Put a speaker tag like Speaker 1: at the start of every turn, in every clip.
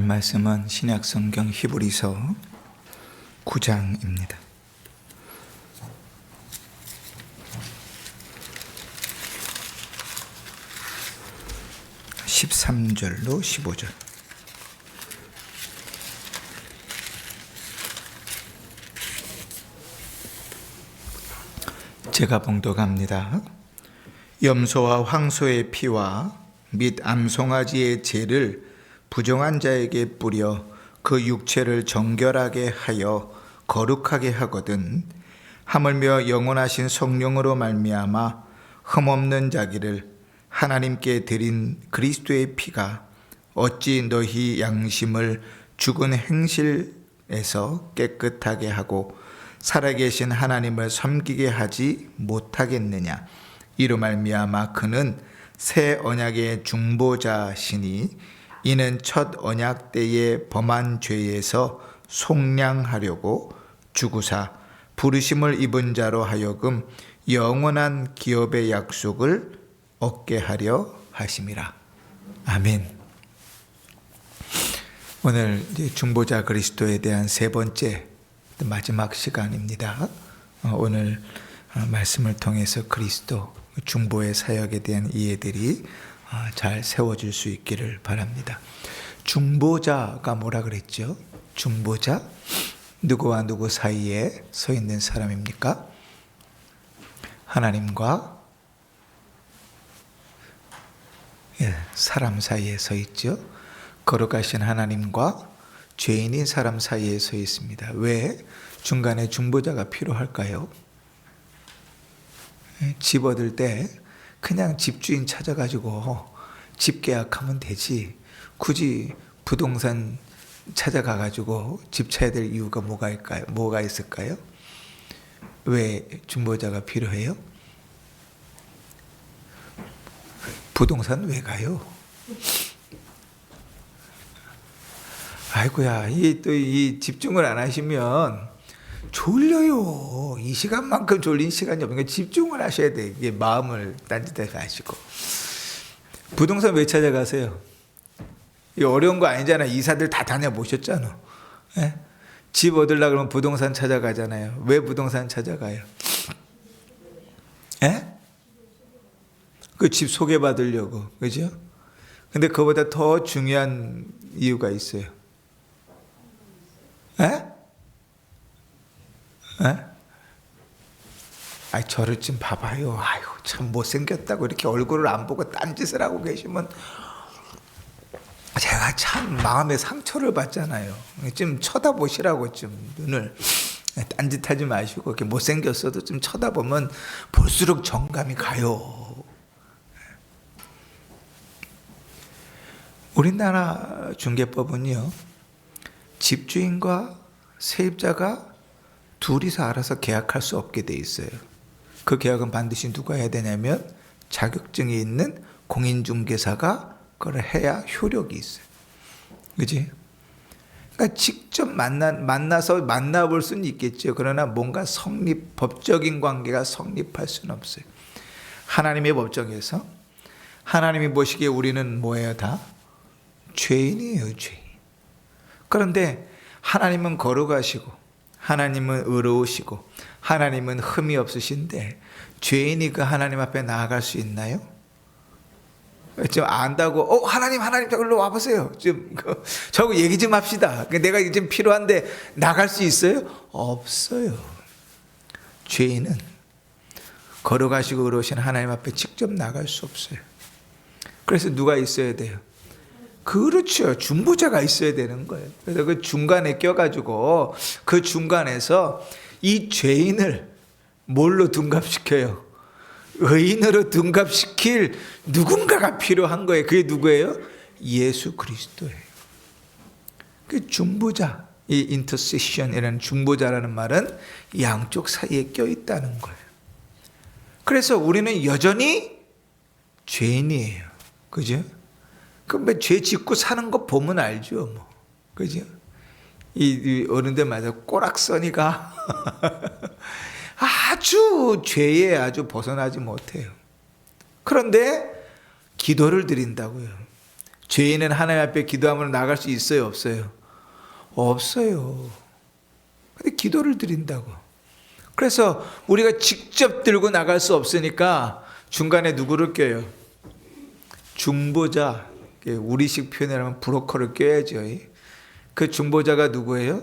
Speaker 1: 말씀은 신약 성경 히브리서 9장입니다. 13절로 15절. 제가 봉독합니다. 염소와 황소의 피와 및 암송아지의 죄를 부정한 자에게 뿌려 그 육체를 정결하게 하여 거룩하게 하거든 하물며 영원하신 성령으로 말미암아 흠없는 자기를 하나님께 드린 그리스도의 피가 어찌 너희 양심을 죽은 행실에서 깨끗하게 하고 살아계신 하나님을 섬기게 하지 못하겠느냐. 이로 말미암아 그는 새 언약의 중보자시니 이는 첫 언약 때에 범한 죄에서 속량하려고 주구사 부르심을 입은 자로 하여금 영원한 기업의 약속을 얻게 하려 하심이라. 아멘. 오늘 중보자 그리스도에 대한 세 번째 마지막 시간입니다. 오늘 말씀을 통해서 그리스도 중보의 사역에 대한 이해들이 잘 세워질 수 있기를 바랍니다. 중보자가 뭐라 그랬죠? 중보자? 누구와 누구 사이에 서 있는 사람입니까? 하나님과 사람 사이에 서 있죠. 거룩하신 하나님과 죄인인 사람 사이에 서 있습니다. 왜 중간에 중보자가 필요할까요? 집 얻을 때 그냥 집주인 찾아가지고 집 계약하면 되지. 굳이 부동산 찾아가가지고 집 사야 될 이유가 뭐가 있을까요? 왜 중보자가 필요해요? 부동산 왜 가요? 아이고야, 이 집중을 안 하시면 졸려요. 이 시간만큼 졸린 시간이 없으니까 집중을 하셔야 돼. 이게 마음을 딴짓하지 마시고. 부동산 왜 찾아가세요? 이거 어려운 거 아니잖아. 이사들 다 다녀보셨잖아. 예? 집 얻으려고 그러면 부동산 찾아가잖아요. 왜 부동산 찾아가요? 예? 그 집 소개받으려고. 그죠? 근데 그보다 더 중요한 이유가 있어요. 예? 예? 아이, 저를 좀 봐봐요. 아유, 참 못생겼다고 이렇게 얼굴을 안 보고 딴짓을 하고 계시면 제가 참 마음에 상처를 받잖아요. 좀 쳐다보시라고 좀 눈을. 딴짓하지 마시고 이렇게 못생겼어도 좀 쳐다보면 볼수록 정감이 가요. 우리나라 중개법은요, 집주인과 세입자가 둘이서 알아서 계약할 수 없게 돼 있어요. 그 계약은 반드시 누가 해야 되냐면 자격증이 있는 공인중개사가 그걸 해야 효력이 있어요. 그지? 그러니까 직접 만나서 만나볼 수는 있겠죠. 그러나 뭔가 법적인 관계가 성립할 수는 없어요. 하나님의 법정에서 하나님이 보시기에 우리는 뭐예요? 다 죄인이에요, 죄인. 그런데 하나님은 거룩하시고 하나님은 의로우시고 하나님은 흠이 없으신데 죄인이 그 하나님 앞에 나아갈 수 있나요? 좀 안다고 하나님 저기로 와보세요. 좀 저하고 얘기 좀 합시다. 내가 좀 필요한데 나갈 수 있어요? 없어요. 죄인은 거룩하시고 의로우신 하나님 앞에 직접 나갈 수 없어요. 그래서 누가 있어야 돼요? 그렇죠. 중보자가 있어야 되는 거예요. 그래서 그 중간에 껴가지고 그 중간에서 이 죄인을 뭘로 둔갑시켜요? 의인으로 둔갑시킬 누군가가 필요한 거예요. 그게 누구예요? 예수 그리스도예요. 그 중보자, 이 인터세션이라는 중보자라는 말은 양쪽 사이에 껴있다는 거예요. 그래서 우리는 여전히 죄인이에요. 그죠? 그럼 죄 짓고 사는 거 보면 알죠, 뭐. 그죠? 이 어른들 말해서 꼬락서니가 아주 죄에 아주 벗어나지 못해요. 그런데 기도를 드린다고요. 죄인은 하나님 앞에 기도하면 나갈 수 있어요, 없어요? 없어요. 근데 기도를 드린다고. 그래서 우리가 직접 들고 나갈 수 없으니까 중간에 누구를 껴요? 중보자, 우리식 표현하면 브로커를 껴야죠. 그 중보자가 누구예요?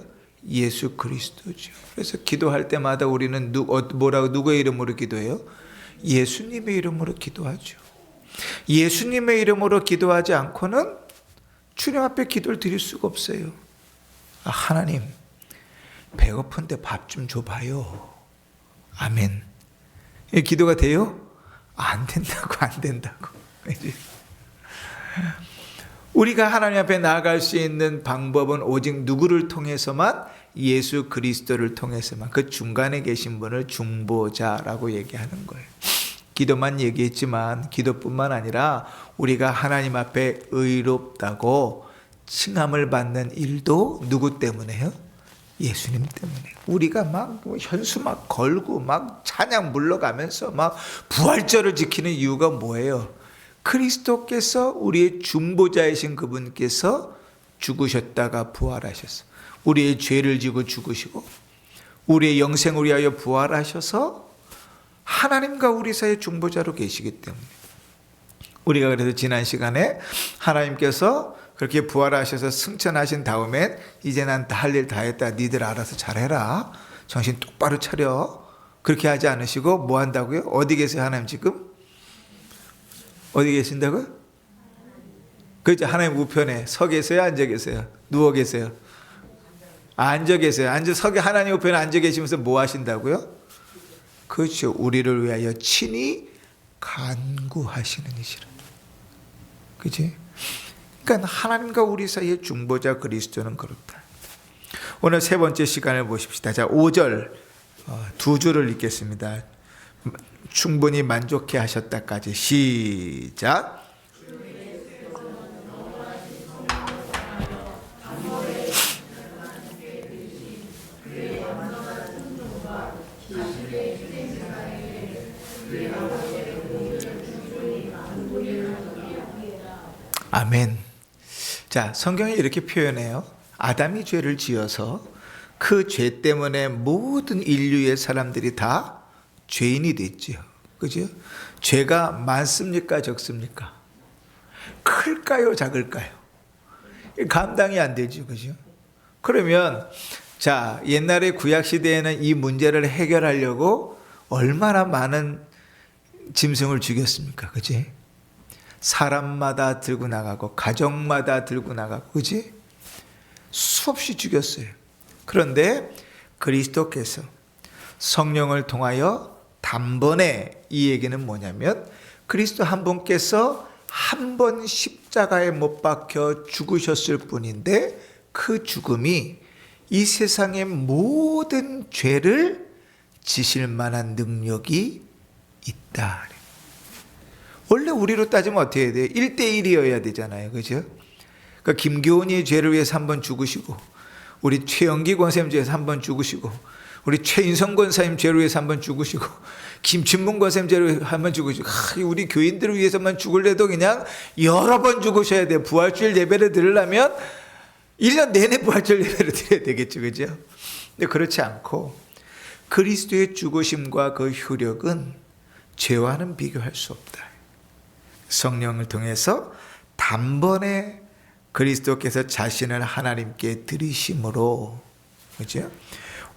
Speaker 1: 예수 그리스도죠. 그래서 기도할 때마다 우리는 누구의 이름으로 기도해요? 예수님의 이름으로 기도하죠. 예수님의 이름으로 기도하지 않고는 주님 앞에 기도를 드릴 수가 없어요. 하나님, 배고픈데 밥 좀 줘봐요. 아멘. 이 기도가 돼요? 안 된다고, 안 된다고. 우리가 하나님 앞에 나아갈 수 있는 방법은 오직 누구를 통해서만? 예수 그리스도를 통해서만. 그 중간에 계신 분을 중보자라고 얘기하는 거예요. 기도만 얘기했지만 기도뿐만 아니라 우리가 하나님 앞에 의롭다고 칭함을 받는 일도 누구 때문에요? 예수님 때문에. 우리가 막 현수 막 걸고 막 찬양 물러가면서 막 부활절을 지키는 이유가 뭐예요? 그리스도께서 우리의 중보자이신 그분께서 죽으셨다가 부활하셨어. 우리의 죄를 지고 죽으시고 우리의 영생을 위하여 부활하셔서 하나님과 우리 사이의 중보자로 계시기 때문에. 우리가 그래서 지난 시간에 하나님께서 그렇게 부활하셔서 승천하신 다음에 이제 난 다 할 일 다 했다. 니들 알아서 잘해라. 정신 똑바로 차려. 그렇게 하지 않으시고 뭐 한다고요? 어디 계세요 하나님 지금? 어디 계신다고요? 그렇죠. 하나님 우편에 서 계세요? 앉아 계세요? 누워 계세요? 앉아 계세요. 하나님 우편에 앉아 계시면서 뭐 하신다고요? 그렇죠. 우리를 위하여 친히 간구하시는 이시라. 그치? 그러니까 하나님과 우리 사이의 중보자 그리스도는 그렇다. 오늘 세 번째 시간을 보십시다. 자, 5절 두 줄을 읽겠습니다. 충분히 만족해 하셨다까지 시작. 아멘. 자, 성경이 이렇게 표현해요. 아담이 죄를 지어서 그 죄 때문에 모든 인류의 사람들이 다 죄인이 됐죠. 그죠? 죄가 많습니까? 적습니까? 클까요? 작을까요? 감당이 안 되죠. 그죠? 그러면, 자, 옛날에 구약시대에는 이 문제를 해결하려고 얼마나 많은 짐승을 죽였습니까? 그지? 사람마다 들고 나가고, 가정마다 들고 나가고, 그지? 수없이 죽였어요. 그런데 그리스도께서 성령을 통하여 단번에, 이 얘기는 뭐냐면 그리스도 한 분께서 한 번 십자가에 못 박혀 죽으셨을 뿐인데 그 죽음이 이 세상의 모든 죄를 지실 만한 능력이 있다. 원래 우리로 따지면 어떻게 해야 돼요? 1대1이어야 되잖아요. 그죠? 그러니까 김교훈이 죄를 위해서 한 번 죽으시고, 우리 최영기 권사님 죄에서 한 번 죽으시고, 우리 최인성 권사님 죄를 위해서 한 번 죽으시고, 김춘문 권사님 죄를 위해서 한 번 죽으시고, 우리 교인들을 위해서만 죽을래도 그냥 여러 번 죽으셔야 돼요. 부활주일 예배를 드리려면 1년 내내 부활주일 예배를 드려야 되겠죠. 그죠? 근데 그렇지 않고 그리스도의 죽으심과 그 효력은 죄와는 비교할 수 없다. 성령을 통해서 단번에 그리스도께서 자신을 하나님께 드리심으로, 그죠?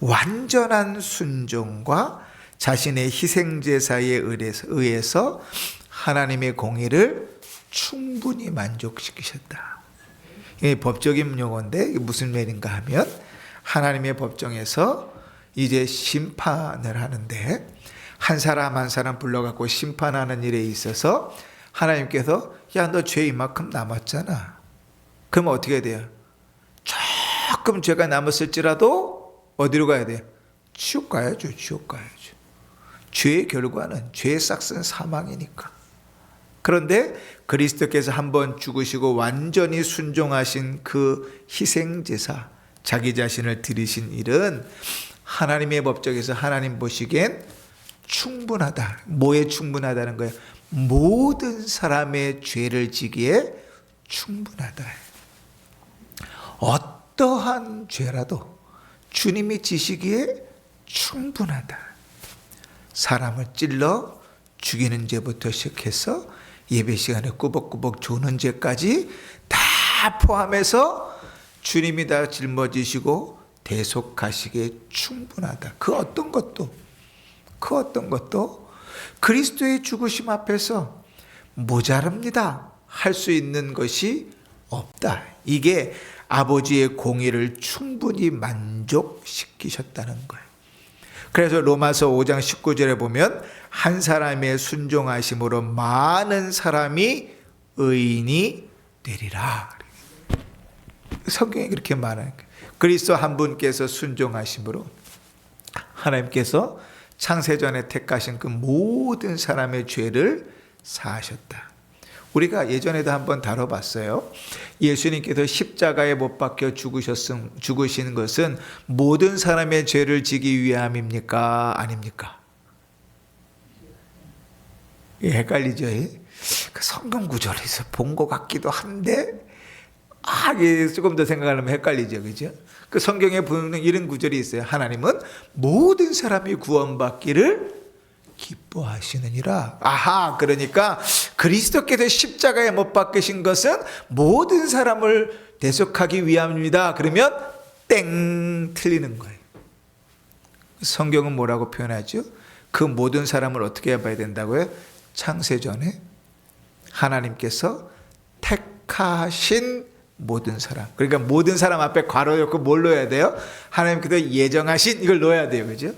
Speaker 1: 완전한 순종과 자신의 희생제사에 의해서 하나님의 공의를 충분히 만족시키셨다. 이게 법적인 용어인데 무슨 말인가 하면 하나님의 법정에서 이제 심판을 하는데 한 사람 한 사람 불러갖고 심판하는 일에 있어서 하나님께서 야, 너 죄 이만큼 남았잖아. 그럼 어떻게 돼요? 조금 죄가 남았을지라도 어디로 가야 돼요? 지옥 가야죠. 지옥 가야죠. 죄의 결과는 죄의 싹은 사망이니까. 그런데 그리스도께서 한번 죽으시고 완전히 순종하신 그 희생제사, 자기 자신을 드리신 일은 하나님의 법정에서 하나님 보시기엔 충분하다. 뭐에 충분하다는 거예요? 모든 사람의 죄를 지기에 충분하다. 어떠한 죄라도 주님이 지시기에 충분하다. 사람을 찔러 죽이는 죄부터 시작해서 예배 시간에 꾸벅꾸벅 조는 죄까지 다 포함해서 주님이 다 짊어지시고 대속하시기에 충분하다. 그 어떤 것도 그리스도의 죽으심 앞에서 모자랍니다 할 수 있는 것이 없다. 이게 아버지의 공의를 충분히 만족시키셨다는 거예요. 그래서 로마서 5장 19절에 보면 한 사람의 순종하심으로 많은 사람이 의인이 되리라. 성경에 그렇게 말하는 거예요. 그리스도 한 분께서 순종하심으로 하나님께서 창세전에 택하신 그 모든 사람의 죄를 사하셨다. 우리가 예전에도 한번 다뤄봤어요. 예수님께서 십자가에 못 박혀 죽으신 것은 모든 사람의 죄를 지기 위함입니까? 아닙니까? 헷갈리죠? 그 성경 구절에서 본 것 같기도 한데 조금 더 생각하려면 헷갈리죠. 그죠? 그 성경에 보면 이런 구절이 있어요. 하나님은 모든 사람이 구원받기를 기뻐하시느니라. 그러니까 그리스도께서 십자가에 못 박히신 것은 모든 사람을 대속하기 위함입니다. 그러면 땡 틀리는 거예요. 성경은 뭐라고 표현하죠? 그 모든 사람을 어떻게 봐야 된다고요? 창세전에 하나님께서 택하신 모든 사람. 그러니까 모든 사람 앞에 괄호 넣고 뭘 넣어야 돼요? 하나님께서 예정하신 이걸 넣어야 돼요. 그죠?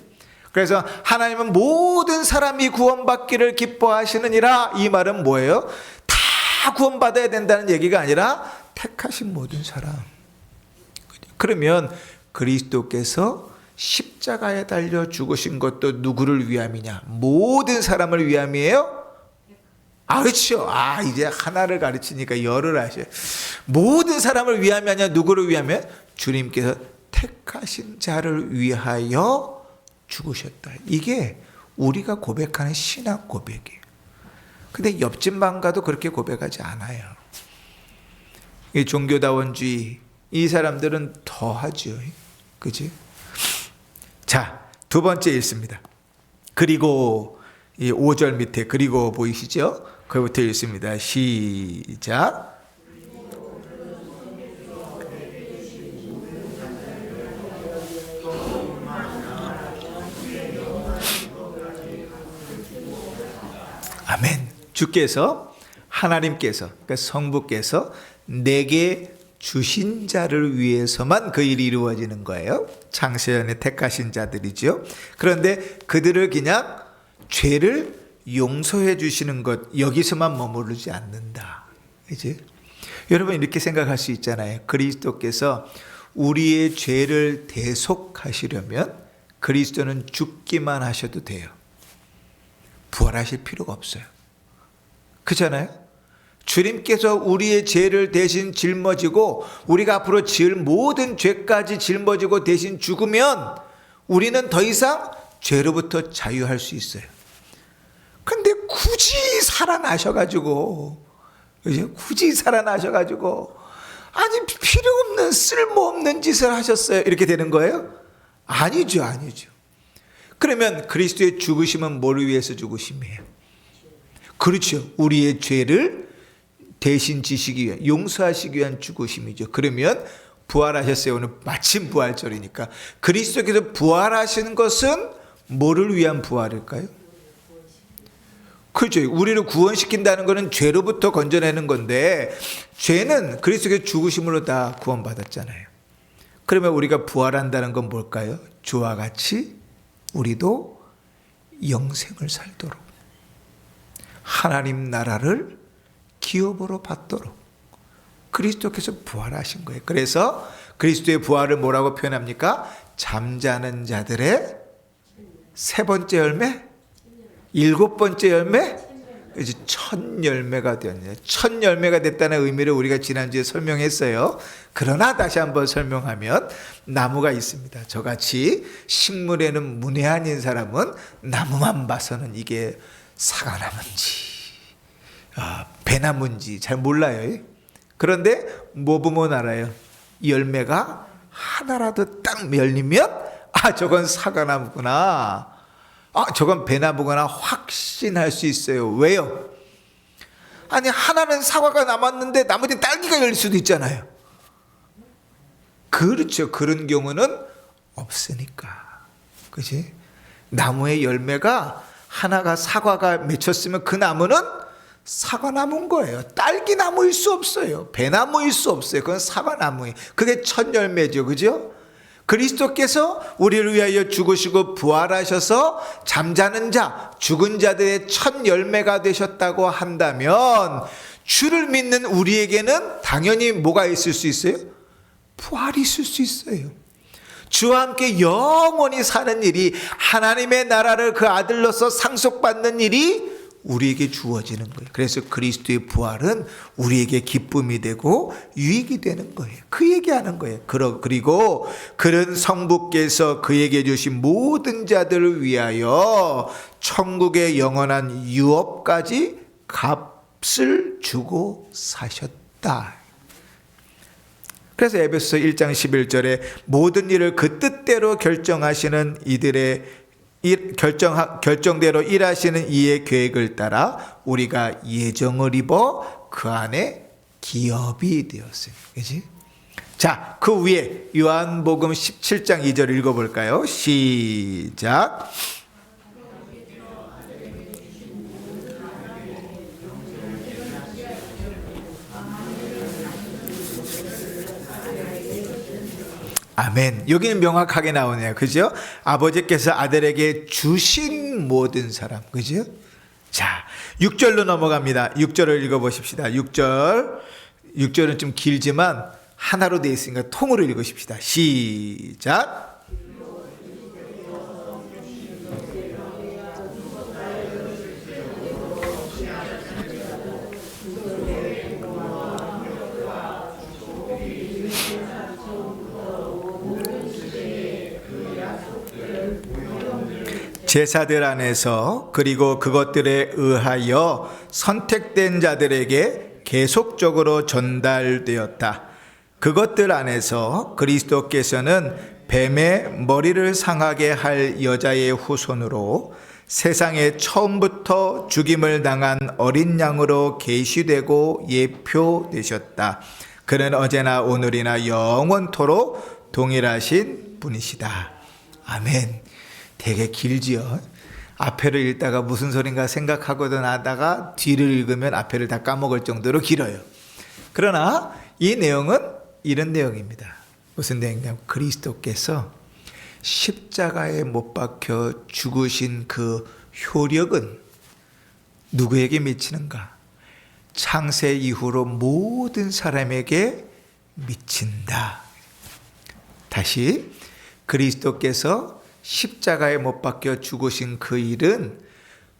Speaker 1: 그래서 하나님은 모든 사람이 구원받기를 기뻐하시느니라. 이 말은 뭐예요? 다 구원받아야 된다는 얘기가 아니라 택하신 모든 사람. 그러면 그리스도께서 십자가에 달려 죽으신 것도 누구를 위함이냐? 모든 사람을 위함이에요? 그렇죠. 이제 하나를 가르치니까 열을 하셔요. 모든 사람을 위함이 아니라 누구를 위하면? 주님께서 택하신 자를 위하여 죽으셨다. 이게 우리가 고백하는 신학 고백이에요. 근데 옆집 방가도 그렇게 고백하지 않아요. 이 종교다원주의, 이 사람들은 더 하죠. 그치? 자, 두 번째 읽습니다. 그리고 이 5절 밑에 그리고 보이시죠? 거기부터 읽습니다. 시작. 아멘. 주께서 하나님께서 그러니까 성부께서 내게 주신 자를 위해서만 그 일이 이루어지는 거예요. 창세전에 택하신 자들이죠. 그런데 그들을 그냥 죄를 용서해 주시는 것 여기서만 머무르지 않는다. 이제 여러분 이렇게 생각할 수 있잖아요. 그리스도께서 우리의 죄를 대속하시려면 그리스도는 죽기만 하셔도 돼요. 부활하실 필요가 없어요. 그렇잖아요? 주님께서 우리의 죄를 대신 짊어지고 우리가 앞으로 지을 모든 죄까지 짊어지고 대신 죽으면 우리는 더 이상 죄로부터 자유할 수 있어요. 근데 굳이 살아나셔가지고 아니 필요 없는 쓸모없는 짓을 하셨어요. 이렇게 되는 거예요? 아니죠. 그러면 그리스도의 죽으심은 뭐를 위해서 죽으심이에요? 그렇죠. 우리의 죄를 대신 지시기 위한, 용서하시기 위한 죽으심이죠. 그러면 부활하셨어요. 오늘 마침 부활절이니까. 그리스도께서 부활하시는 것은 뭐를 위한 부활일까요? 그렇죠. 우리를 구원시킨다는 것은 죄로부터 건져내는 건데 죄는 그리스도의 죽으심으로 다 구원받았잖아요. 그러면 우리가 부활한다는 건 뭘까요? 주와 같이 우리도 영생을 살도록 하나님 나라를 기업으로 받도록 그리스도께서 부활하신 거예요. 그래서 그리스도의 부활을 뭐라고 표현합니까? 잠자는 자들의 세 번째 열매? 일곱 번째 열매? 이제 첫 열매가 되었네요. 첫 열매가 됐다는 의미를 우리가 지난주에 설명했어요. 그러나 다시 한번 설명하면 나무가 있습니다. 저같이 식물에는 문외한인 사람은 나무만 봐서는 이게 사과나무인지 배나무인지 잘 몰라요. 그런데 뭐 보면 알아요? 열매가 하나라도 딱 열리면 저건 사과나무구나, 저건 배나무구나 확신할 수 있어요. 왜요? 아니, 하나는 사과가 남았는데 나머지 딸기가 열릴 수도 있잖아요. 그렇죠. 그런 경우는 없으니까. 그치? 나무의 열매가 하나가 사과가 맺혔으면 그 나무는 사과나무인 거예요. 딸기나무일 수 없어요. 배나무일 수 없어요. 그건 사과나무예요. 그게 첫 열매죠. 그죠? 그리스도께서 우리를 위하여 죽으시고 부활하셔서 잠자는 자, 죽은 자들의 첫 열매가 되셨다고 한다면 주를 믿는 우리에게는 당연히 뭐가 있을 수 있어요? 부활이 있을 수 있어요. 주와 함께 영원히 사는 일이, 하나님의 나라를 그 아들로서 상속받는 일이 우리에게 주어지는 거예요. 그래서 그리스도의 부활은 우리에게 기쁨이 되고 유익이 되는 거예요. 그 얘기하는 거예요. 그리고 그런 성부께서 그에게 주신 모든 자들을 위하여 천국의 영원한 유업까지 값을 주고 사셨다. 그래서 에베소 1장 11절에 모든 일을 그 뜻대로 결정하시는 이들의 결정대로 일하시는 이의 계획을 따라 우리가 예정을 입어 그 안에 기업이 되었어요. 그치? 자, 그 위에 요한복음 17장 2절 읽어볼까요? 시작. 아멘. 여기는 명확하게 나오네요. 그죠? 아버지께서 아들에게 주신 모든 사람. 그죠? 자, 6절로 넘어갑니다. 6절을 읽어보십시다. 6절은 좀 길지만 하나로 되어 있으니까 통으로 읽으십시다. 시작. 제사들 안에서 그리고 그것들에 의하여 선택된 자들에게 계속적으로 전달되었다. 그것들 안에서 그리스도께서는 뱀의 머리를 상하게 할 여자의 후손으로 세상에 처음부터 죽임을 당한 어린 양으로 계시되고 예표되셨다. 그는 어제나 오늘이나 영원토록 동일하신 분이시다. 아멘. 되게 길지요. 앞에를 읽다가 무슨 소린가 생각하고도 나다가 뒤를 읽으면 앞에를 다 까먹을 정도로 길어요. 그러나 이 내용은 이런 내용입니다. 무슨 내용이냐면 그리스도께서 십자가에 못 박혀 죽으신 그 효력은 누구에게 미치는가? 창세 이후로 모든 사람에게 미친다. 다시, 그리스도께서 십자가에 못 박혀 죽으신 그 일은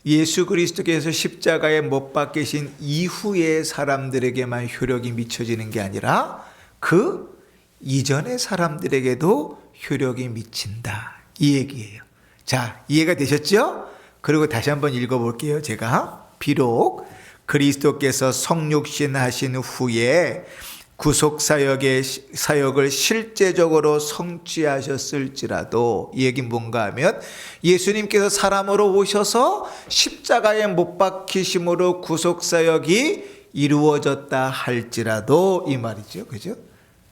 Speaker 1: 예수 그리스도께서 십자가에 못 박히신 이후의 사람들에게만 효력이 미쳐지는 게 아니라 그 이전의 사람들에게도 효력이 미친다. 이 얘기예요. 자, 이해가 되셨죠? 그리고 다시 한번 읽어볼게요. 제가 비록 그리스도께서 성육신 하신 후에 구속사역을 실제적으로 성취하셨을지라도, 이 얘기는 뭔가 하면 예수님께서 사람으로 오셔서 십자가에 못 박히심으로 구속사역이 이루어졌다 할지라도 이 말이죠. 그죠?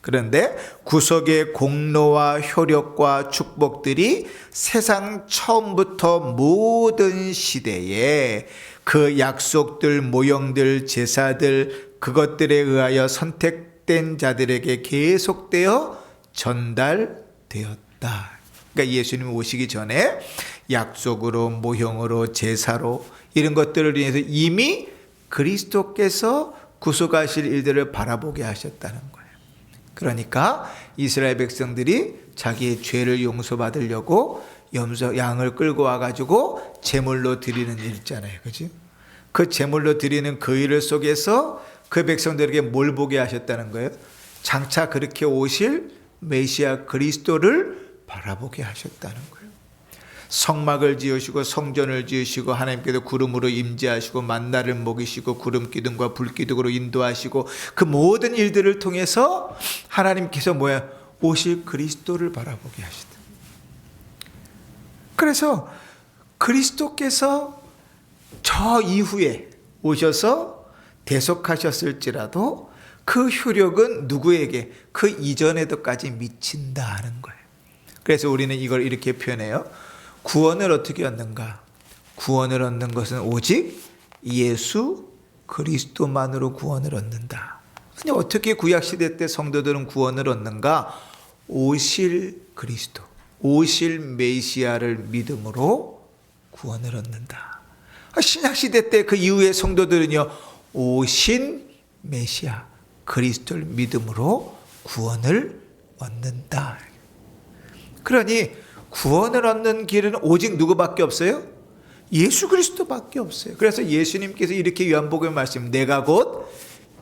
Speaker 1: 그런데 구속의 공로와 효력과 축복들이 세상 처음부터 모든 시대에 그 약속들, 모형들, 제사들, 그것들에 의하여 선택된 자들에게 계속되어 전달되었다. 그러니까 예수님 오시기 전에 약속으로, 모형으로, 제사로 이런 것들을 인해서 이미 그리스도께서 구속하실 일들을 바라보게 하셨다는 거예요. 그러니까 이스라엘 백성들이 자기의 죄를 용서받으려고 양을 끌고 와가지고 제물로 드리는 일 있잖아요. 그죠? 그 제물로 드리는 그 일 속에서 그 백성들에게 뭘 보게 하셨다는 거예요? 장차 그렇게 오실 메시아 그리스도를 바라보게 하셨다는 거예요. 성막을 지으시고 성전을 지으시고 하나님께서 구름으로 임재하시고 만나를 먹이시고 구름 기둥과 불 기둥으로 인도하시고 그 모든 일들을 통해서 하나님께서 뭐야? 오실 그리스도를 바라보게 하시다. 그래서 그리스도께서 저 이후에 오셔서 대속하셨을지라도 그 효력은 누구에게? 그 이전에도까지 미친다 하는 거예요. 그래서 우리는 이걸 이렇게 표현해요. 구원을 어떻게 얻는가? 구원을 얻는 것은 오직 예수 그리스도만으로 구원을 얻는다. 아니, 어떻게 구약시대 때 성도들은 구원을 얻는가? 오실 그리스도, 오실 메시아를 믿음으로 구원을 얻는다. 신약시대 때 그 이후의 성도들은요, 오신 메시아 그리스도를 믿음으로 구원을 얻는다. 그러니 구원을 얻는 길은 오직 누구밖에 없어요? 예수 그리스도밖에 없어요. 그래서 예수님께서 이렇게 요한복음에 말씀, 내가 곧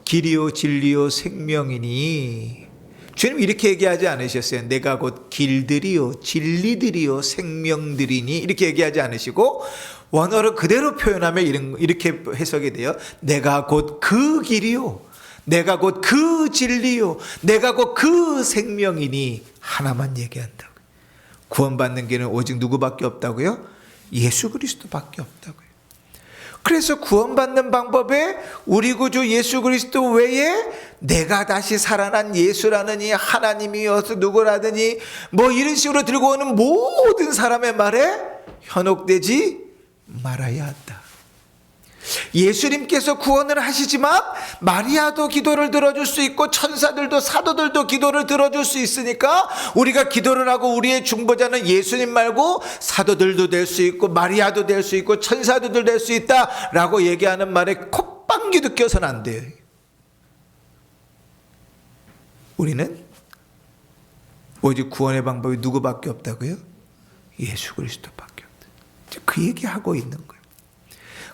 Speaker 1: 길이요 진리요 생명이니, 주님 이렇게 얘기하지 않으셨어요? 내가 곧 길들이요 진리들이요 생명들이니, 이렇게 얘기하지 않으시고 원어를 그대로 표현하면 이렇게 해석이 돼요. 내가 곧 그 길이요, 내가 곧 그 진리요, 내가 곧 그 생명이니, 하나만 얘기한다고요. 구원받는 길은 오직 누구밖에 없다고요? 예수 그리스도밖에 없다고요. 그래서 구원받는 방법에 우리 구주 예수 그리스도 외에 내가 다시 살아난 예수라느니 하나님이어서 누구라느니 뭐 이런 식으로 들고 오는 모든 사람의 말에 현혹되지 말아야 한다. 예수님께서 구원을 하시지만 마리아도 기도를 들어줄 수 있고 천사들도 사도들도 기도를 들어줄 수 있으니까 우리가 기도를 하고 우리의 중보자는 예수님 말고 사도들도 될 수 있고 마리아도 될 수 있고 천사들도 될 수 있다라고 얘기하는 말에 콧방귀도 껴서는 안 돼요. 우리는 오직 구원의 방법이 누구밖에 없다고요? 예수 그리스도밖에 없다. 그 얘기하고 있는 거예요.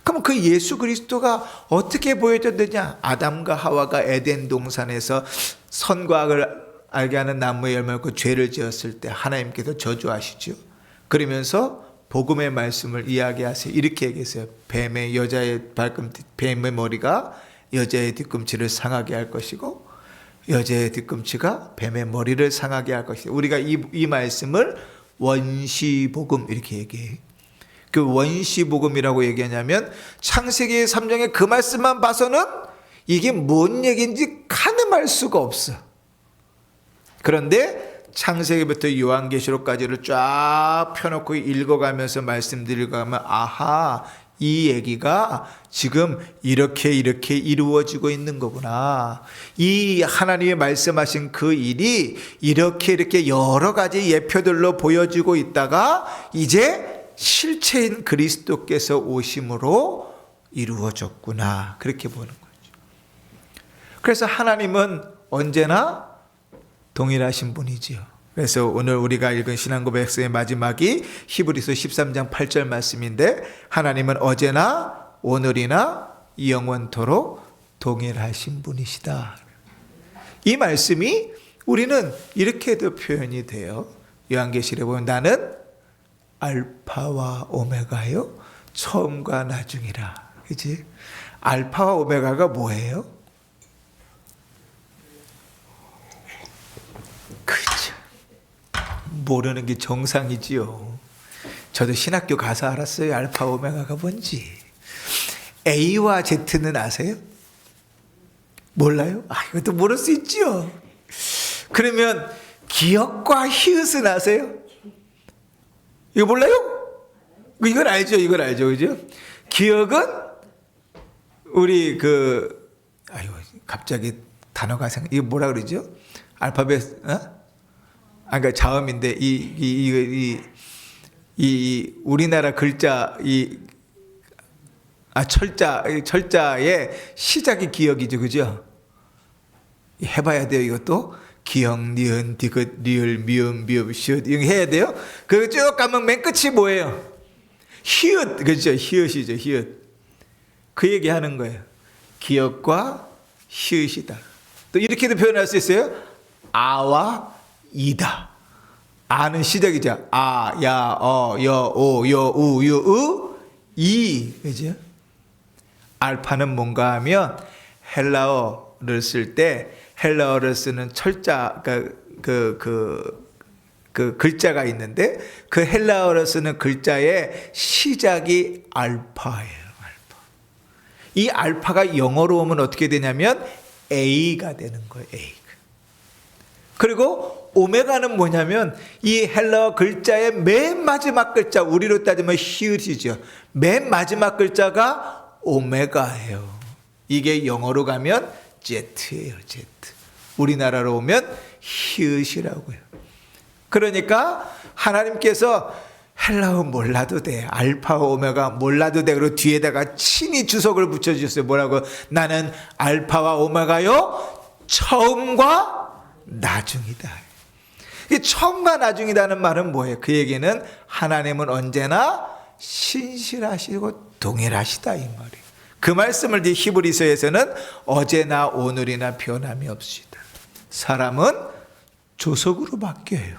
Speaker 1: 그럼 그 예수 그리스도가 어떻게 보여졌느냐? 아담과 하와가 에덴 동산에서 선과 악을 알게 하는 나무의 열매를 먹고 죄를 지었을 때 하나님께서 저주하시죠. 그러면서 복음의 말씀을 이야기하세요. 이렇게 얘기했어요. 뱀의 머리가 여자의 뒤꿈치를 상하게 할 것이고 여자의 뒤꿈치가 뱀의 머리를 상하게 할 것이다. 우리가 이 말씀을 원시복음 이렇게 얘기해요. 그 원시복음이라고 얘기하냐면 창세기 3장의 그 말씀만 봐서는 이게 뭔 얘기인지 가늠할 수가 없어. 그런데 창세기부터 요한계시록까지를 쫙 펴놓고 읽어가면서 말씀드리고 가면 아하, 이 얘기가 지금 이렇게 이루어지고 있는 거구나. 이 하나님이 말씀하신 그 일이 이렇게 여러 가지 예표들로 보여지고 있다가 이제 실체인 그리스도께서 오심으로 이루어졌구나. 그렇게 보는 거죠. 그래서 하나님은 언제나 동일하신 분이지요. 그래서 오늘 우리가 읽은 신앙고백서의 마지막이 히브리서 13장 8절 말씀인데 하나님은 어제나 오늘이나 영원토록 동일하신 분이시다. 이 말씀이 우리는 이렇게도 표현이 돼요. 요한계시록에 보면 나는 알파와 오메가요, 처음과 나중이라. 그치? 알파와 오메가가 뭐예요? 그죠. 모르는 게 정상이지요. 저도 신학교 가서 알았어요. 알파 오메가가 뭔지. A와 Z는 아세요? 몰라요? 이것도 모를 수 있지요. 그러면 기역과 히읗은 아세요? 이거 몰라요? 이걸 알죠, 그죠? 기억은 우리 갑자기 단어가 이거 뭐라 그러죠? 알파벳, 그러니까 자음인데 이 우리나라 글자 철자의 시작이 기억이죠, 그죠? 해봐야 돼요, 이것도. 기역, 니은, 디귿, 리을, 미음, 비읍, 시읒 이거 해야 돼요. 그 쭉 가면 맨 끝이 뭐예요? 히읗, 그렇죠? 히읗이죠, 히읗. 그 얘기하는 거예요. 기역과 히읗이다. 또 이렇게도 표현할 수 있어요. 아와 이다. 아는 시작이죠. 아, 야, 여, 오, 여, 우, 유, 으, 이. 그죠? 알파는 뭔가 하면 헬라어를 쓸 때 헬라어를 쓰는 철자, 그 글자가 있는데 그 헬라어로 쓰는 글자의 시작이 알파예요. 알파. 이 알파가 영어로 오면 어떻게 되냐면 A가 되는 거예요. A. 그리고 오메가는 뭐냐면 이 헬라어 글자의 맨 마지막 글자, 우리로 따지면 히읗이죠. 맨 마지막 글자가 오메가예요. 이게 영어로 가면 Z예요. Z. 우리나라로 오면 히읗이라고요. 그러니까 하나님께서 헬라어 몰라도 돼. 알파 오메가 몰라도 돼. 그리고 뒤에다가 친히 주석을 붙여주셨어요. 뭐라고? 나는 알파와 오메가요. 처음과 나중이다. 이 처음과 나중이라는 말은 뭐예요? 그 얘기는 하나님은 언제나 신실하시고 동일하시다 이 말이에요. 그 말씀을 히브리서에서는 어제나 오늘이나 변함이 없으시다. 사람은 조석으로 바뀌어요.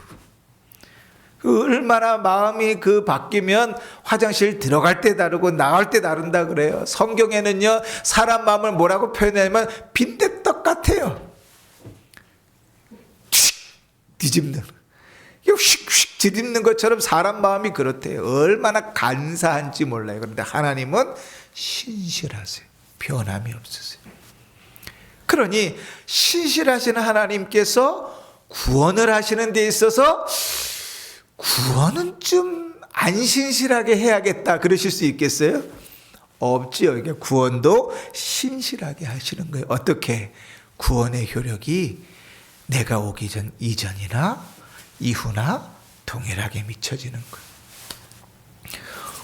Speaker 1: 얼마나 마음이 바뀌면 화장실 들어갈 때 다르고 나갈 때 다른다 그래요. 성경에는요, 사람 마음을 뭐라고 표현하냐면 빈대떡 같아요. 뒤집는, 휙휙 뒤집는 것처럼 사람 마음이 그렇대요. 얼마나 간사한지 몰라요. 그런데 하나님은 신실하세요. 변함이 없으세요. 그러니 신실하신 하나님께서 구원을 하시는 데 있어서 구원은 좀 안 신실하게 해야겠다 그러실 수 있겠어요? 없지요. 이게 구원도 신실하게 하시는 거예요. 어떻게? 구원의 효력이 내가 오기 전 이전이나 이후나 동일하게 미쳐지는 거예요.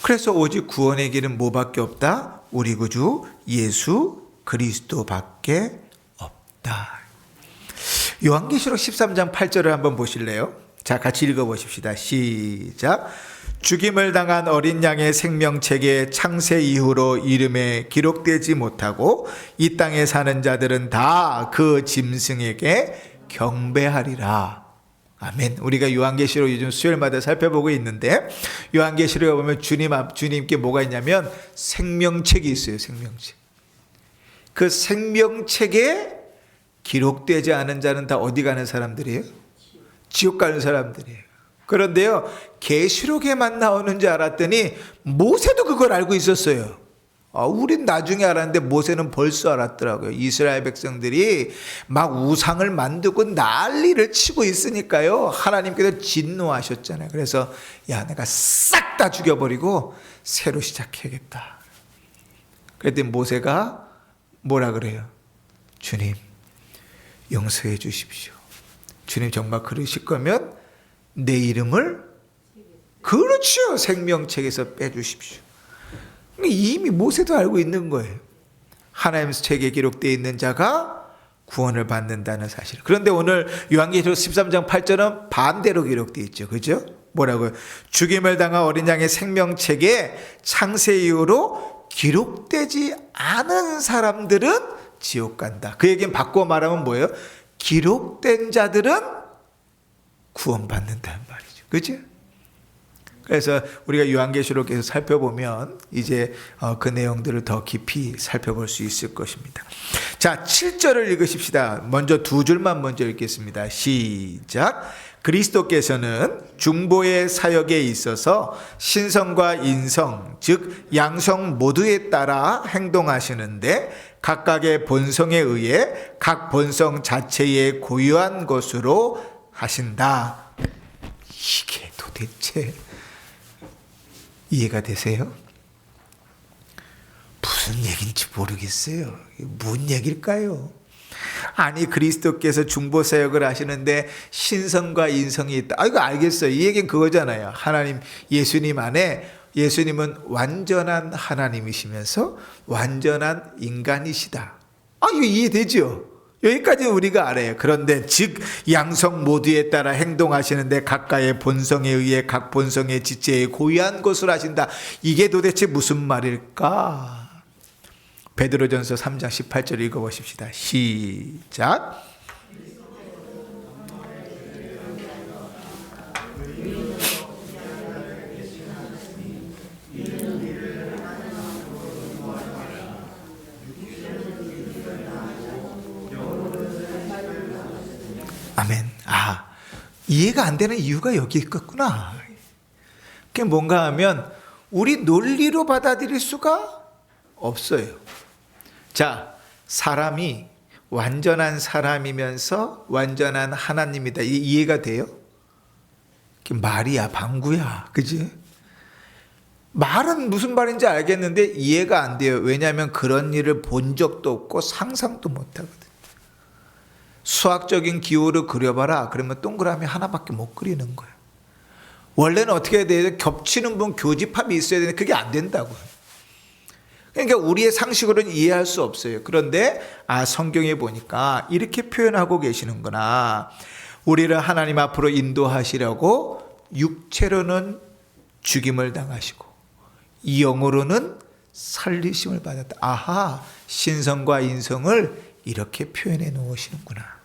Speaker 1: 그래서 오직 구원의 길은 뭐밖에 없다? 우리 구주 예수 그리스도밖에 없다. 요한계시록 13장 8절을 한번 보실래요? 자, 같이 읽어보십시다. 시작. 죽임을 당한 어린 양의 생명책에 창세 이후로 이름에 기록되지 못하고 이 땅에 사는 자들은 다 그 짐승에게 경배하리라. 아멘. 우리가 요한계시록 요즘 수요일마다 살펴보고 있는데 요한계시록에 보면 주님께 뭐가 있냐면 생명책이 있어요. 생명책. 그 생명책에 기록되지 않은 자는 다 어디 가는 사람들이에요? 지옥 가는 사람들이에요. 그런데요, 계시록에만 나오는 줄 알았더니 모세도 그걸 알고 있었어요. 우린 나중에 알았는데 모세는 벌써 알았더라고요. 이스라엘 백성들이 막 우상을 만들고 난리를 치고 있으니까요, 하나님께서 진노하셨잖아요. 그래서 야, 내가 싹 다 죽여버리고 새로 시작해야겠다. 그랬더니 모세가 뭐라 그래요? 주님, 용서해 주십시오. 주님 정말 그러실 거면 내 이름을, 그렇죠, 생명책에서 빼주십시오. 이미 모세도 알고 있는 거예요. 하나님 책에 기록되어 있는 자가 구원을 받는다는 사실. 그런데 오늘 요한계시록 13장 8절은 반대로 기록되어 있죠. 그죠? 뭐라고요? 죽임을 당한 어린 양의 생명책에 창세 이후로 기록되지 않은 사람들은 지옥 간다. 그 얘기는 바꿔 말하면 뭐예요? 기록된 자들은 구원받는다는 말이죠. 그죠? 그래서 우리가 요한계시록에서 살펴보면 이제 그 내용들을 더 깊이 살펴볼 수 있을 것입니다. 자, 7절을 읽으십시다. 먼저 두 줄만 먼저 읽겠습니다. 시작. 그리스도께서는 중보의 사역에 있어서 신성과 인성, 즉 양성 모두에 따라 행동하시는데 각각의 본성에 의해 각 본성 자체의 고유한 것으로 하신다. 이게 도대체 이해가 되세요? 무슨 얘기인지 모르겠어요. 뭔 얘기일까요? 아니, 그리스도께서 중보사역을 하시는데 신성과 인성이 있다. 이거 알겠어요. 이 얘기는 그거잖아요. 하나님, 예수님 안에, 예수님은 완전한 하나님이시면서 완전한 인간이시다. 이거 이해되죠? 여기까지는 우리가 알아요. 그런데 즉 양성 모두에 따라 행동하시는데 각각의 본성에 의해 각 본성의 지체에 고유한 것을 하신다. 이게 도대체 무슨 말일까? 베드로전서 3장 18절 읽어보십시다. 시작. 이해가 안 되는 이유가 여기 있겠구나. 그게 뭔가 하면 우리 논리로 받아들일 수가 없어요. 자, 사람이 완전한 사람이면서 완전한 하나님이다. 이해가 돼요? 말이야, 방구야. 그지? 말은 무슨 말인지 알겠는데 이해가 안 돼요. 왜냐하면 그런 일을 본 적도 없고 상상도 못 하거든. 수학적인 기호를 그려봐라. 그러면 동그라미 하나밖에 못 그리는 거야. 원래는 어떻게 해야 돼요? 겹치는 분 교집합이 있어야 되는데 그게 안 된다고요. 그러니까 우리의 상식으로는 이해할 수 없어요. 그런데 성경에 보니까 이렇게 표현하고 계시는구나. 우리를 하나님 앞으로 인도하시려고 육체로는 죽임을 당하시고 영으로는 살리심을 받았다. 아하, 신성과 인성을 이렇게 표현해 놓으시는구나.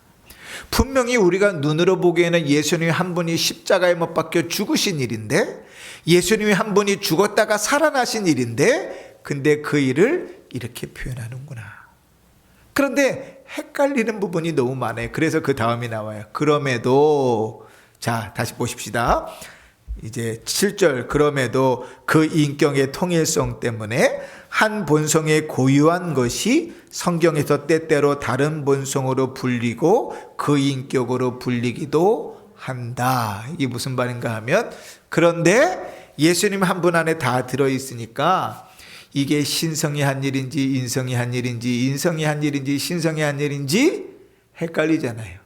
Speaker 1: 분명히 우리가 눈으로 보기에는 예수님이 한 분이 십자가에 못 박혀 죽으신 일인데, 예수님이 한 분이 죽었다가 살아나신 일인데, 근데 그 일을 이렇게 표현하는구나. 그런데 헷갈리는 부분이 너무 많아요. 그래서 그 다음이 나와요. 그럼에도, 자, 다시 보십시다. 이제 7절, 그럼에도 그 인격의 통일성 때문에 한 본성에 고유한 것이 성경에서 때때로 다른 본성으로 불리고 그 인격으로 불리기도 한다. 이게 무슨 말인가 하면, 그런데 예수님 한 분 안에 다 들어있으니까 이게 신성이 한 일인지 인성이 한 일인지 인성이 한 일인지 신성이 한 일인지 헷갈리잖아요.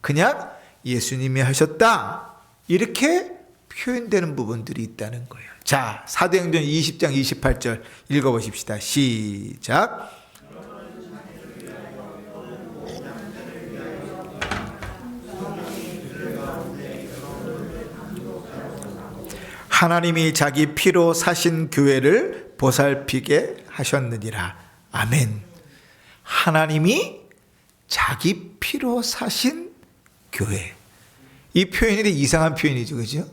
Speaker 1: 그냥 예수님이 하셨다 이렇게 표현되는 부분들이 있다는 거예요. 자, 사도행전 20장 28절 읽어보십시다. 시작. 하나님이 자기 피로 사신 교회를 보살피게 하셨느니라. 아멘. 하나님이 자기 피로 사신 교회. 이 표현이 이상한 표현이죠. 그죠?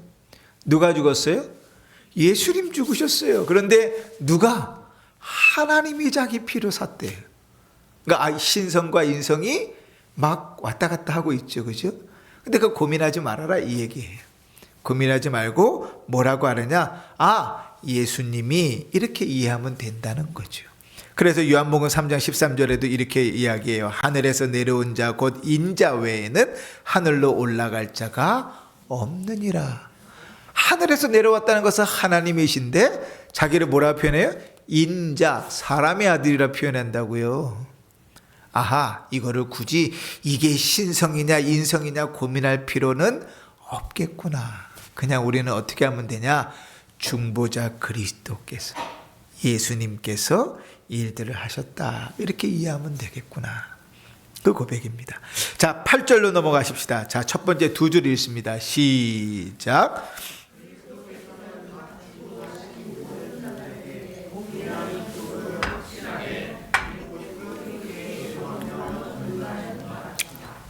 Speaker 1: 누가 죽었어요? 예수님 죽으셨어요. 그런데 누가? 하나님이 자기 피로 샀대요. 그러니까 신성과 인성이 막 왔다 갔다 하고 있죠. 그죠? 근데 그거 고민하지 말아라 이 얘기예요. 고민하지 말고 뭐라고 하느냐? 예수님이 이렇게 이해하면 된다는 거죠. 그래서 요한복음 3장 13절에도 이렇게 이야기해요. 하늘에서 내려온 자 곧 인자 외에는 하늘로 올라갈 자가 없느니라. 하늘에서 내려왔다는 것은 하나님이신데 자기를 뭐라 표현해요? 인자, 사람의 아들이라 표현한다고요. 아하, 이거를 굳이 이게 신성이냐 인성이냐 고민할 필요는 없겠구나. 그냥 우리는 어떻게 하면 되냐? 중보자 그리스도께서, 예수님께서 일들을 하셨다 이렇게 이해하면 되겠구나. 그 고백입니다. 자, 8절로 넘어가십시다. 자, 첫 번째 두 줄 읽습니다. 시작.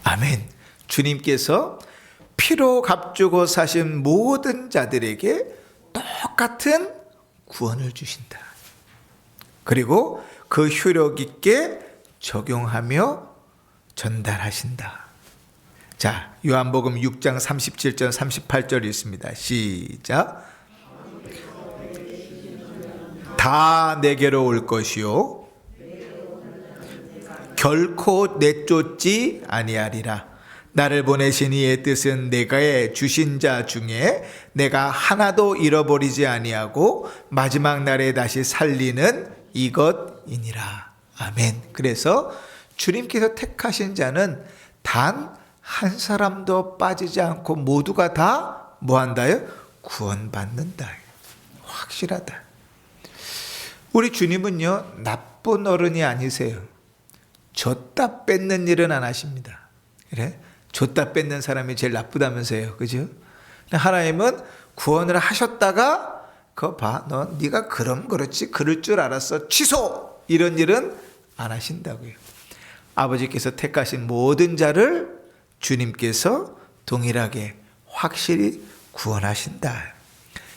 Speaker 1: 아멘. 주님께서 피로 값주고 사신 모든 자들에게 똑같은 구원을 주신다. 그리고 그 효력 있게 적용하며 전달하신다. 자, 요한복음 6장 37절 38절 있습니다. 시작. 다 내게로 올 것이요 결코 내쫓지 아니하리라. 나를 보내신 이의 뜻은 내가 주신 자 중에 내가 하나도 잃어버리지 아니하고 마지막 날에 다시 살리는 이것이니라. 아멘. 그래서 주님께서 택하신 자는 단 한 사람도 빠지지 않고 모두가 다 뭐한다요? 구원받는다. 확실하다. 우리 주님은요, 나쁜 어른이 아니세요. 줬다 뺏는 일은 안 하십니다. 그래? 줬다 뺏는 사람이 제일 나쁘다면서요. 그죠? 하나님은 구원을 하셨다가 그거 봐. 네가 그럼 그렇지. 그럴 줄 알았어. 취소! 이런 일은 안 하신다고요. 아버지께서 택하신 모든 자를 주님께서 동일하게 확실히 구원하신다.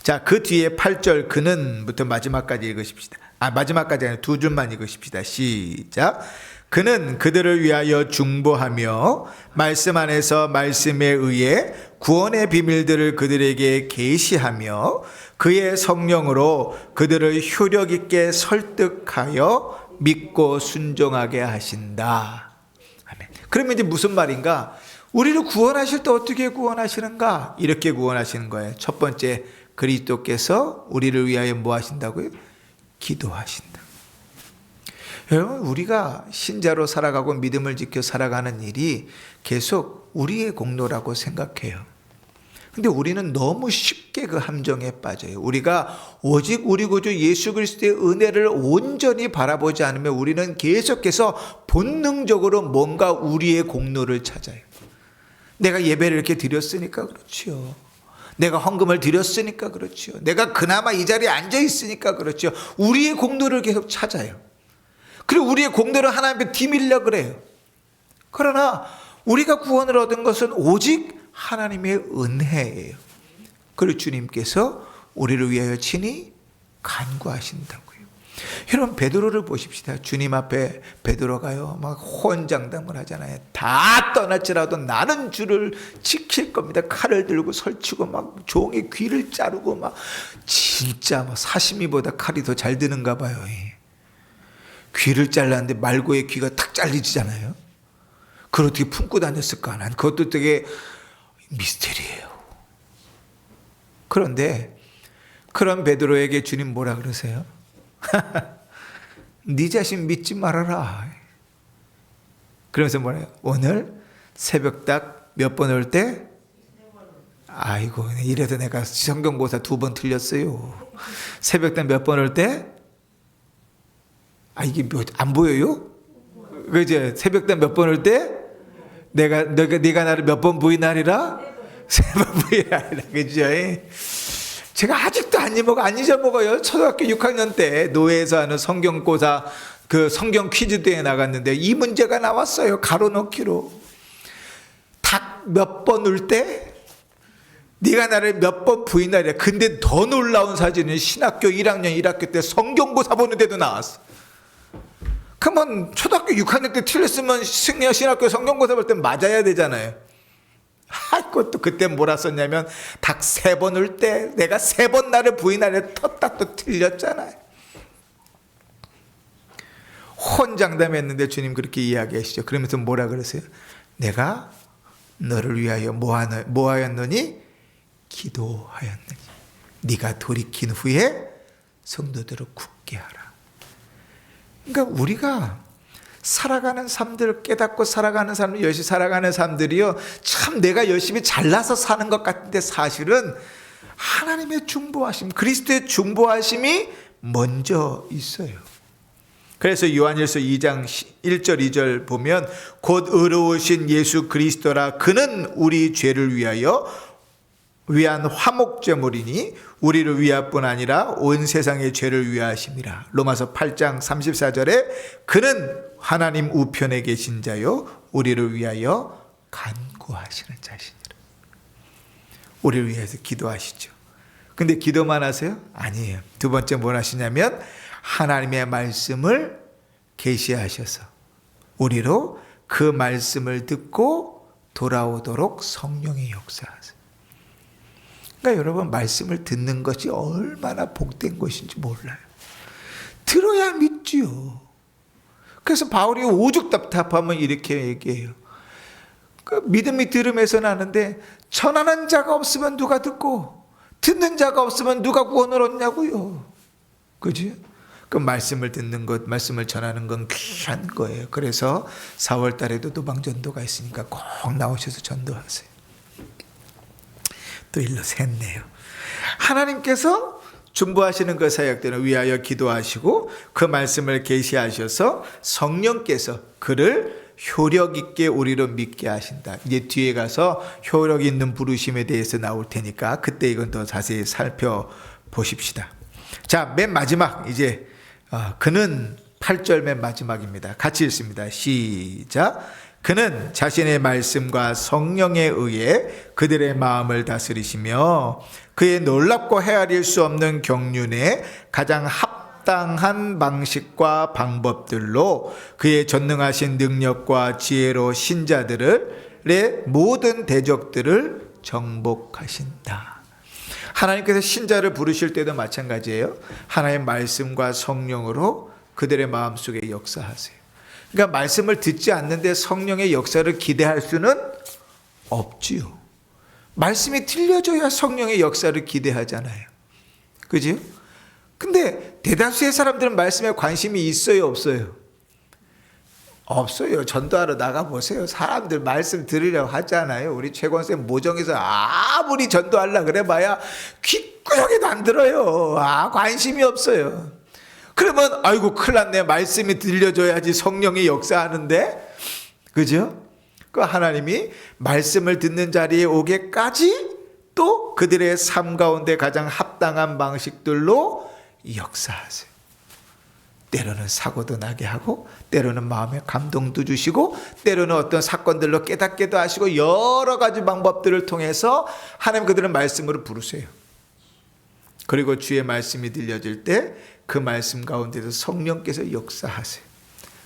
Speaker 1: 자, 그 뒤에 8절 그는부터 마지막까지 읽으십시다. 마지막까지 아니라 두 줄만 읽으십시다. 시작. 그는 그들을 위하여 중보하며 말씀 안에서 말씀에 의해 구원의 비밀들을 그들에게 계시하며 그의 성령으로 그들을 효력 있게 설득하여 믿고 순종하게 하신다. 아멘. 그러면 이제 무슨 말인가? 우리를 구원하실 때 어떻게 구원하시는가? 이렇게 구원하시는 거예요. 첫 번째, 그리스도께서 우리를 위하여 뭐 하신다고요? 기도하신다. 여러분, 우리가 신자로 살아가고 믿음을 지켜 살아가는 일이 계속 우리의 공로라고 생각해요. 근데 우리는 너무 쉽게 그 함정에 빠져요. 우리가 오직 우리 구주 예수 그리스도의 은혜를 온전히 바라보지 않으면 우리는 계속해서 본능적으로 뭔가 우리의 공로를 찾아요. 내가 예배를 이렇게 드렸으니까 그렇지요. 내가 헌금을 드렸으니까 그렇지요. 내가 그나마 이 자리에 앉아 있으니까 그렇지요. 우리의 공로를 계속 찾아요. 그리고 우리의 공로를 하나님께 뒤밀려 그래요. 그러나 우리가 구원을 얻은 것은 오직 하나님의 은혜예요. 그리고 주님께서 우리를 위하여 친히 간구하신다고요. 여러분, 베드로를 보십시다. 주님 앞에 베드로가요 막 호언장담을 하잖아요. 다 떠날지라도 나는 주를 지킬 겁니다. 칼을 들고 설치고 막 종의 귀를 자르고 막 진짜 막 사시미보다 칼이 더 잘 드는가 봐요. 귀를 잘랐는데 말고의 귀가 탁 잘리잖아요. 그걸 어떻게 품고 다녔을까? 난 그것도 되게 미스터리예요. 그런데 그런 베드로에게 주님 뭐라 그러세요? 네 자신 믿지 말아라. 그러면서 뭐래요? 오늘 새벽딱 몇 번 올 때? 아이고, 이래도 내가 성경고사 2번 틀렸어요. 새벽딱 몇 번 올 때? 아, 이게 안 보여요? 그죠? 새벽딱 몇 번 올 때? 네가 나를 몇 번 부인하리라? 3번 부인하리라. 그죠? 제가 아직도 안 잊어먹어요. 초등학교 6학년 때 노예에서 하는 성경고사 그 성경 퀴즈대회에 나갔는데 이 문제가 나왔어요. 가로넣기로. 닭 몇 번 울 때? 네가 나를 몇 번 부인하리라. 근데 더 놀라운 사진은 신학교 1학년 1학기 때 성경고사 보는데도 나왔어. 그러면 초등학교 6학년 때 틀렸으면 신학교 성경고사 볼 때 맞아야 되잖아요. 그것도 그때 뭐라 썼냐면 닭 3번 울 때 내가 3번 나를 부인하려 텄다 또 틀렸잖아요. 혼장담했는데 주님 그렇게 이야기하시죠. 그러면서 뭐라 그러세요? 내가 너를 위하여 뭐하였느니? 기도하였느니. 네가 돌이킨 후에 성도들을 굳게 하라. 그러니까 우리가 살아가는 삶들, 깨닫고 살아가는 삶, 열심히 살아가는 삶들이요, 참 내가 열심히 잘나서 사는 것 같은데 사실은 하나님의 중보하심, 그리스도의 중보하심이 먼저 있어요. 그래서 요한일서 2장 1절 2절 보면 곧 의로우신 예수 그리스도라 그는 우리 죄를 위한 화목제물이니 우리를 위하뿐 아니라 온 세상의 죄를 위하심이라. 로마서 8장 34절에 그는 하나님 우편에 계신 자요 우리를 위하여 간구하시는 자시니라. 우리를 위해서 기도하시죠. 근데 기도만 하세요? 아니에요. 두 번째 뭘 하시냐면 하나님의 말씀을 계시하셔서 우리로 그 말씀을 듣고 돌아오도록 성령의 역사하세요. 그러니까 여러분, 말씀을 듣는 것이 얼마나 복된 것인지 몰라요. 들어야 믿지요. 그래서 바울이 오죽 답답하면 이렇게 얘기해요. 그 믿음이 들음에서 나는데 전하는 자가 없으면 누가 듣고 듣는 자가 없으면 누가 구원을 얻냐고요. 그지? 그 말씀을 듣는 것, 말씀을 전하는 건 귀한 거예요. 그래서 4월 달에도 도방전도가 있으니까 꼭 나오셔서 전도하세요. 또 일로 샜네요. 하나님께서 중보하시는 그 사역들을 위하여 기도하시고 그 말씀을 계시하셔서 성령께서 그를 효력 있게 우리로 믿게 하신다. 이제 뒤에 가서 효력 있는 부르심에 대해서 나올 테니까 그때 이건 더 자세히 살펴보십시다. 자, 맨 마지막 이제 그는 8절 맨 마지막입니다. 같이 읽습니다. 시작. 그는 자신의 말씀과 성령에 의해 그들의 마음을 다스리시며 그의 놀랍고 헤아릴 수 없는 경륜에 가장 합당한 방식과 방법들로 그의 전능하신 능력과 지혜로 신자들의 모든 대적들을 정복하신다. 하나님께서 신자를 부르실 때도 마찬가지예요. 하나님의 말씀과 성령으로 그들의 마음속에 역사하세요. 그러니까 말씀을 듣지 않는데 성령의 역사를 기대할 수는 없지요. 말씀이 들려줘야 성령의 역사를 기대하잖아요. 그죠? 근데 대다수의 사람들은 말씀에 관심이 있어요, 없어요? 없어요. 전도하러 나가보세요. 사람들 말씀 들으려고 하잖아요. 우리 최권쌤 모정에서 아무리 전도하려고 그래봐야 귓구녕에도 안 들어요. 관심이 없어요. 그러면 아이고 큰일 났네. 말씀이 들려줘야지 성령이 역사하는데. 그죠? 그 하나님이 말씀을 듣는 자리에 오게까지 또 그들의 삶 가운데 가장 합당한 방식들로 역사하세요. 때로는 사고도 나게 하고 때로는 마음에 감동도 주시고 때로는 어떤 사건들로 깨닫게도 하시고 여러 가지 방법들을 통해서 하나님 그들은 말씀으로 부르세요. 그리고 주의 말씀이 들려질 때 그 말씀 가운데서 성령께서 역사하세요.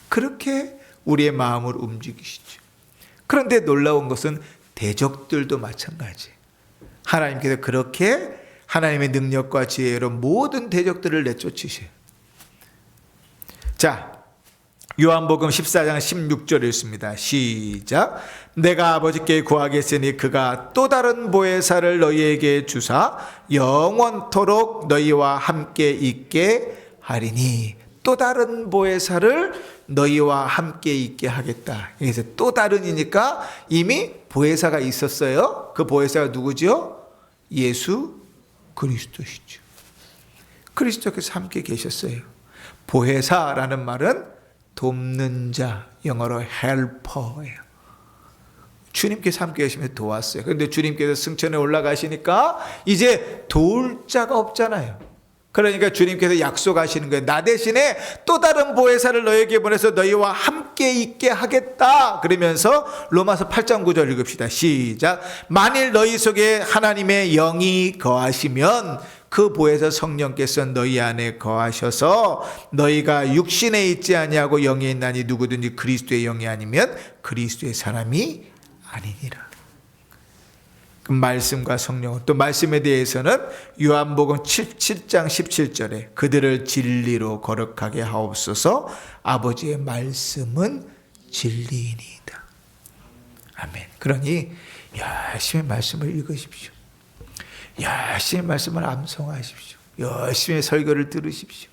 Speaker 1: 그렇게 우리의 마음을 움직이시죠. 그런데 놀라운 것은 대적들도 마찬가지예요. 하나님께서 그렇게 하나님의 능력과 지혜로 모든 대적들을 내쫓으셔요. 자, 요한복음 14장 16절 읽습니다. 시작. 내가 아버지께 구하겠으니 그가 또 다른 보혜사를 너희에게 주사 영원토록 너희와 함께 있게 하리니. 또 다른 보혜사를 너희와 함께 있게 하겠다. 그래서 또 다른이니까 이미 보혜사가 있었어요. 그 보혜사가 누구죠? 예수 그리스도시죠. 그리스도께서 함께 계셨어요. 보혜사라는 말은 돕는 자, 영어로 helper예요. 주님께서 함께 계시면 도왔어요. 그런데 주님께서 승천에 올라가시니까 이제 도울 자가 없잖아요. 그러니까 주님께서 약속하시는 거예요. 나 대신에 또 다른 보혜사를 너에게 보내서 너희와 함께 있게 하겠다. 그러면서 로마서 8장 9절 읽읍시다. 시작. 만일 너희 속에 하나님의 영이 거하시면 그 보혜사 성령께서 너희 안에 거하셔서 너희가 육신에 있지 아니하고 영에 있나니 누구든지 그리스도의 영이 아니면 그리스도의 사람이 아니니라. 그 말씀과 성령, 또 말씀에 대해서는 요한복음 7장 17절에 그들을 진리로 거룩하게 하옵소서. 아버지의 말씀은 진리이니이다. 아멘. 그러니 열심히 말씀을 읽으십시오. 열심히 말씀을 암송하십시오. 열심히 설교를 들으십시오.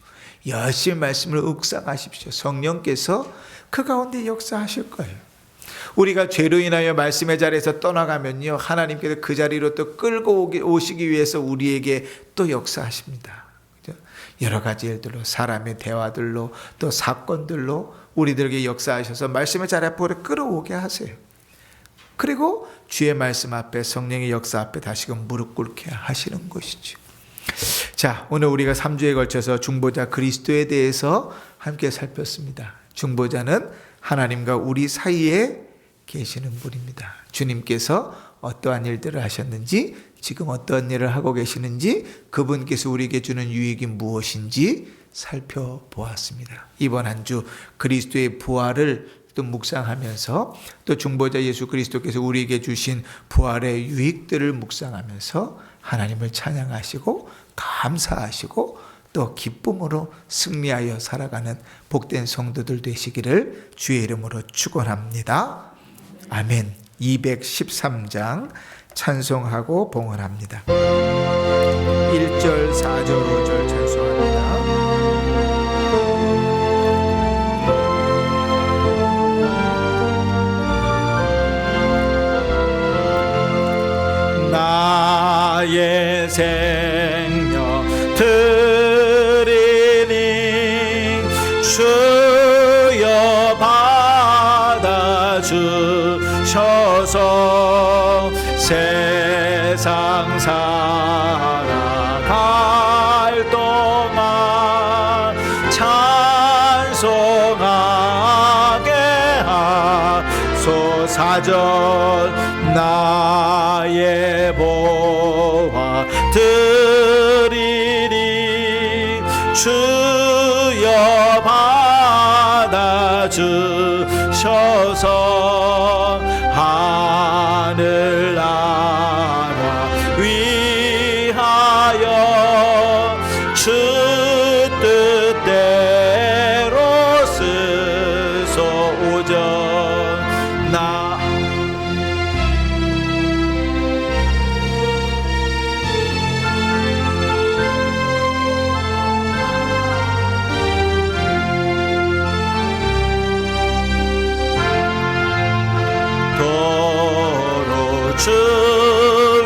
Speaker 1: 열심히 말씀을 묵상하십시오. 성령께서 그 가운데 역사하실 거예요. 우리가 죄로 인하여 말씀의 자리에서 떠나가면요, 하나님께서 그 자리로 또 끌고 오시기 위해서 우리에게 또 역사하십니다. 여러 가지 일들로, 사람의 대화들로, 또 사건들로 우리들에게 역사하셔서 말씀의 자리 앞으로 끌어오게 하세요. 그리고 주의 말씀 앞에, 성령의 역사 앞에 다시금 무릎 꿇게 하시는 것이죠. 자, 오늘 우리가 3주에 걸쳐서 중보자 그리스도에 대해서 함께 살폈습니다. 중보자는 하나님과 우리 사이에 계시는 분입니다. 주님께서 어떠한 일들을 하셨는지, 지금 어떠한 일을 하고 계시는지, 그분께서 우리에게 주는 유익이 무엇인지 살펴보았습니다. 이번 한 주 그리스도의 부활을 또 묵상하면서, 또 중보자 예수 그리스도께서 우리에게 주신 부활의 유익들을 묵상하면서 하나님을 찬양하시고 감사하시고 또 기쁨으로 승리하여 살아가는 복된 성도들 되시기를 주의 이름으로 축원합니다. 아멘. 213장 찬송하고 봉헌합니다. 1절, 4절, 5절 찬송합니다. 나의 생명 드리니 주여 받아주셔서 세상 살아갈 동안 찬송하게 하소사전 나의 보화 드리리 주
Speaker 2: 주셔서 하늘나라 위하여 주 뜻대로 쓰소오전나. 주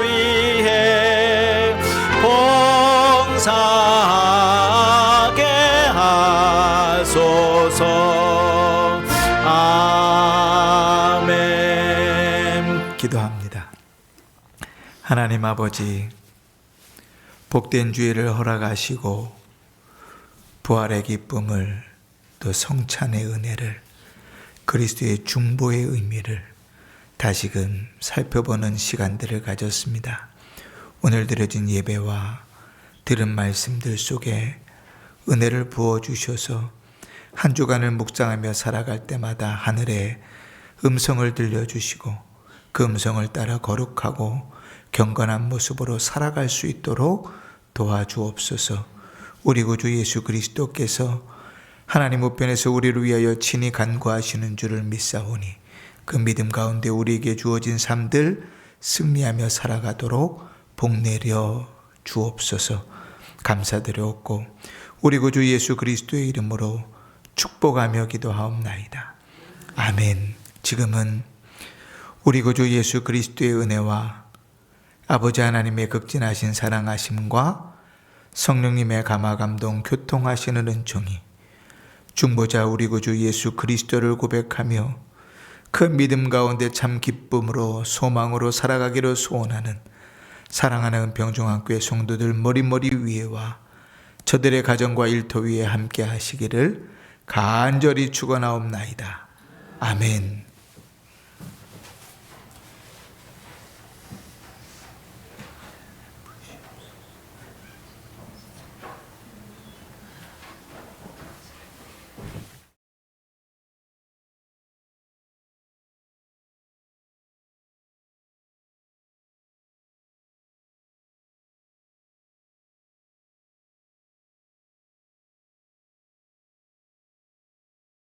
Speaker 2: 위에 봉사하게 하소서. 아멘.
Speaker 1: 기도합니다. 하나님 아버지, 복된 주일을 허락하시고 부활의 기쁨을, 또 성찬의 은혜를, 그리스도의 중보의 의미를 다시금 살펴보는 시간들을 가졌습니다. 오늘 드려진 예배와 들은 말씀들 속에 은혜를 부어주셔서 한 주간을 묵상하며 살아갈 때마다 하늘의 음성을 들려주시고 그 음성을 따라 거룩하고 경건한 모습으로 살아갈 수 있도록 도와주옵소서. 우리 구주 예수 그리스도께서 하나님 우편에서 우리를 위하여 친히 간구하시는 줄을 믿사오니 그 믿음 가운데 우리에게 주어진 삶들 승리하며 살아가도록 복내려 주옵소서. 감사드렸고 우리 구주 예수 그리스도의 이름으로 축복하며 기도하옵나이다. 아멘. 지금은 우리 구주 예수 그리스도의 은혜와 아버지 하나님의 극진하신 사랑하심과 성령님의 감화감동 교통하시는 은총이 중보자 우리 구주 예수 그리스도를 고백하며 그 믿음 가운데 참 기쁨으로 소망으로 살아가기를 소원하는 사랑하는 은평중앙교회 성도들 머리머리 위에와 저들의 가정과 일터 위에 함께 하시기를 간절히 축원하옵나이다. 아멘.